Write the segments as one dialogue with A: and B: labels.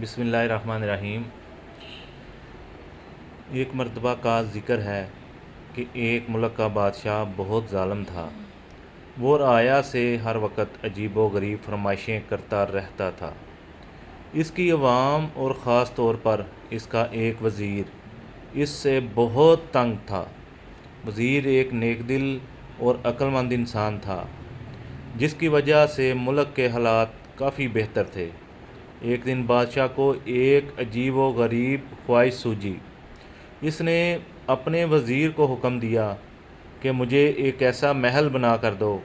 A: بسم اللہ الرحمن الرحیم۔ ایک مرتبہ کا ذکر ہے کہ ایک ملک کا بادشاہ بہت ظالم تھا۔ وہ رعایا سے ہر وقت عجیب و غریب فرمائشیں کرتا رہتا تھا۔ اس کی عوام اور خاص طور پر اس کا ایک وزیر اس سے بہت تنگ تھا۔ وزیر ایک نیک دل اور عقل مند انسان تھا، جس کی وجہ سے ملک کے حالات کافی بہتر تھے۔ ایک دن بادشاہ کو ایک عجیب و غریب خواہش سوجی۔ اس نے اپنے وزیر کو حکم دیا کہ مجھے ایک ایسا محل بنا کر دو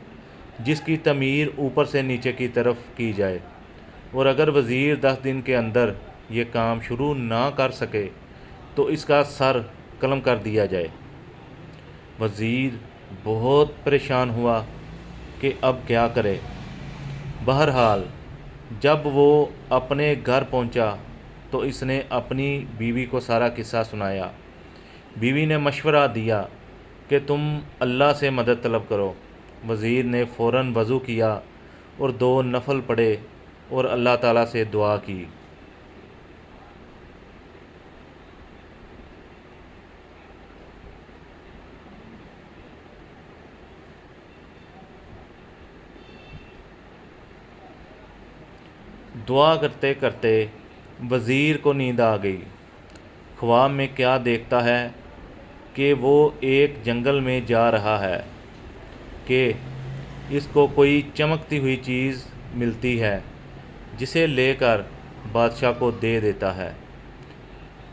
A: جس کی تعمیر اوپر سے نیچے کی طرف کی جائے، اور اگر وزیر 10 دن کے اندر یہ کام شروع نہ کر سکے تو اس کا سر قلم کر دیا جائے۔ وزیر بہت پریشان ہوا کہ اب کیا کرے۔ بہرحال جب وہ اپنے گھر پہنچا تو اس نے اپنی بیوی کو سارا قصہ سنایا۔ بیوی نے مشورہ دیا کہ تم اللہ سے مدد طلب کرو۔ وزیر نے فوراً وضو کیا اور 2 نفل پڑھے اور اللہ تعالیٰ سے دعا کی۔ دعا کرتے کرتے وزیر کو نیند آ گئی۔ خواب میں کیا دیکھتا ہے کہ وہ ایک جنگل میں جا رہا ہے کہ اس کو کوئی چمکتی ہوئی چیز ملتی ہے، جسے لے کر بادشاہ کو دے دیتا ہے،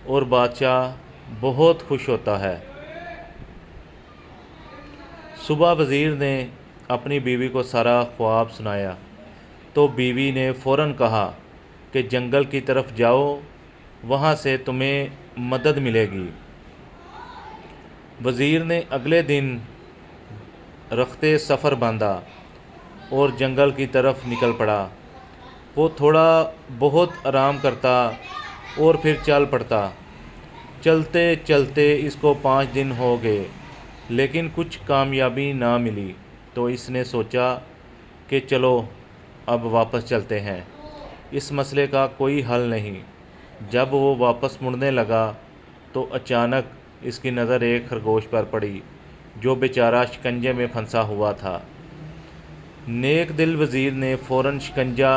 A: اور بادشاہ بہت خوش ہوتا ہے۔ صبح وزیر نے اپنی بیوی کو سارا خواب سنایا تو بیوی نے فوراً کہا کہ جنگل کی طرف جاؤ، وہاں سے تمہیں مدد ملے گی۔ وزیر نے اگلے دن رخت سفر باندھا اور جنگل کی طرف نکل پڑا۔ وہ تھوڑا بہت آرام کرتا اور پھر چل پڑتا۔ چلتے چلتے اس کو 5 دن ہو گئے، لیکن کچھ کامیابی نہ ملی، تو اس نے سوچا کہ چلو اب واپس چلتے ہیں، اس مسئلے کا کوئی حل نہیں۔ جب وہ واپس مڑنے لگا تو اچانک اس کی نظر ایک خرگوش پر پڑی جو بیچارہ شکنجے میں پھنسا ہوا تھا۔ نیک دل وزیر نے فوراً شکنجہ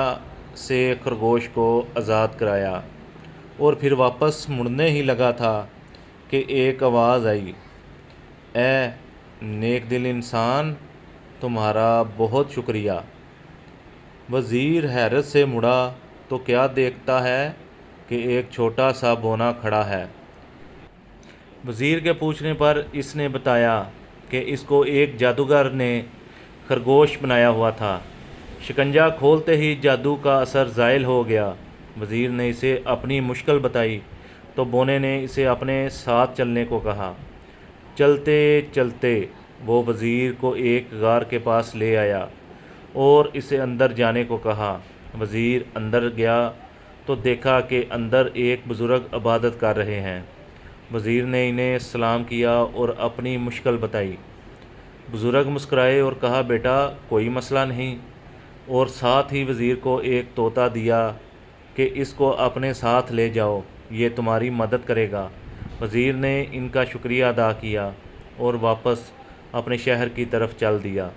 A: سے خرگوش کو آزاد کرایا اور پھر واپس مڑنے ہی لگا تھا کہ ایک آواز آئی، اے نیک دل انسان، تمہارا بہت شکریہ۔ وزیر حیرت سے مڑا تو کیا دیکھتا ہے کہ ایک چھوٹا سا بونا کھڑا ہے۔ وزیر کے پوچھنے پر اس نے بتایا کہ اس کو ایک جادوگر نے خرگوش بنایا ہوا تھا۔ شکنجہ کھولتے ہی جادو کا اثر زائل ہو گیا۔ وزیر نے اسے اپنی مشکل بتائی تو بونے نے اسے اپنے ساتھ چلنے کو کہا۔ چلتے چلتے وہ وزیر کو ایک غار کے پاس لے آیا اور اسے اندر جانے کو کہا۔ وزیر اندر گیا تو دیکھا کہ اندر ایک بزرگ عبادت کر رہے ہیں۔ وزیر نے انہیں سلام کیا اور اپنی مشکل بتائی۔ بزرگ مسکرائے اور کہا، بیٹا کوئی مسئلہ نہیں، اور ساتھ ہی وزیر کو ایک طوطا دیا کہ اس کو اپنے ساتھ لے جاؤ، یہ تمہاری مدد کرے گا۔ وزیر نے ان کا شکریہ ادا کیا اور واپس اپنے شہر کی طرف چل دیا۔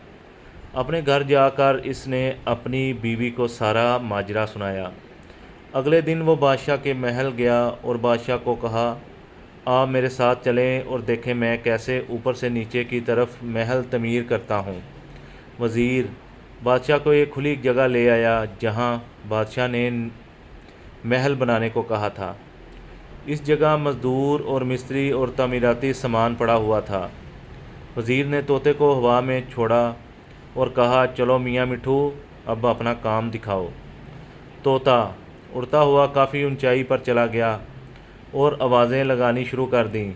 A: اپنے گھر جا کر اس نے اپنی بیوی کو سارا ماجرا سنایا۔ اگلے دن وہ بادشاہ کے محل گیا اور بادشاہ کو کہا، آپ میرے ساتھ چلیں اور دیکھیں میں کیسے اوپر سے نیچے کی طرف محل تعمیر کرتا ہوں۔ وزیر بادشاہ کو ایک کھلی جگہ لے آیا جہاں بادشاہ نے محل بنانے کو کہا تھا۔ اس جگہ مزدور اور مستری اور تعمیراتی سامان پڑا ہوا تھا۔ وزیر نے طوطے کو ہوا میں چھوڑا اور کہا، چلو میاں مٹھو اب اپنا کام دکھاؤ۔ طوطا اڑتا ہوا کافی اونچائی پر چلا گیا اور آوازیں لگانی شروع کر دیں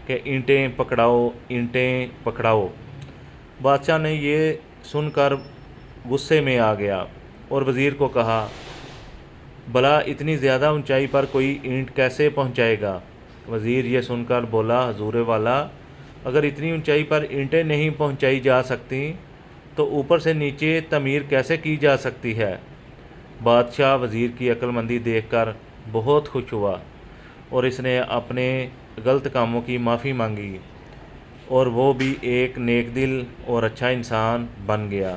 A: کہ اینٹیں پکڑاؤ، اینٹیں پکڑاؤ۔ بادشاہ نے یہ سن کر غصے میں آ گیا اور وزیر کو کہا، بھلا اتنی زیادہ اونچائی پر کوئی اینٹ کیسے پہنچائے گا؟ وزیر یہ سن کر بولا، حضور والا، اگر اتنی اونچائی پر اینٹیں نہیں پہنچائی جا سکتی تو اوپر سے نیچے تعمیر کیسے کی جا سکتی ہے؟ بادشاہ وزیر کی عقل مندی دیکھ کر بہت خوش ہوا اور اس نے اپنے غلط کاموں کی معافی مانگی اور وہ بھی ایک نیک دل اور اچھا انسان بن گیا۔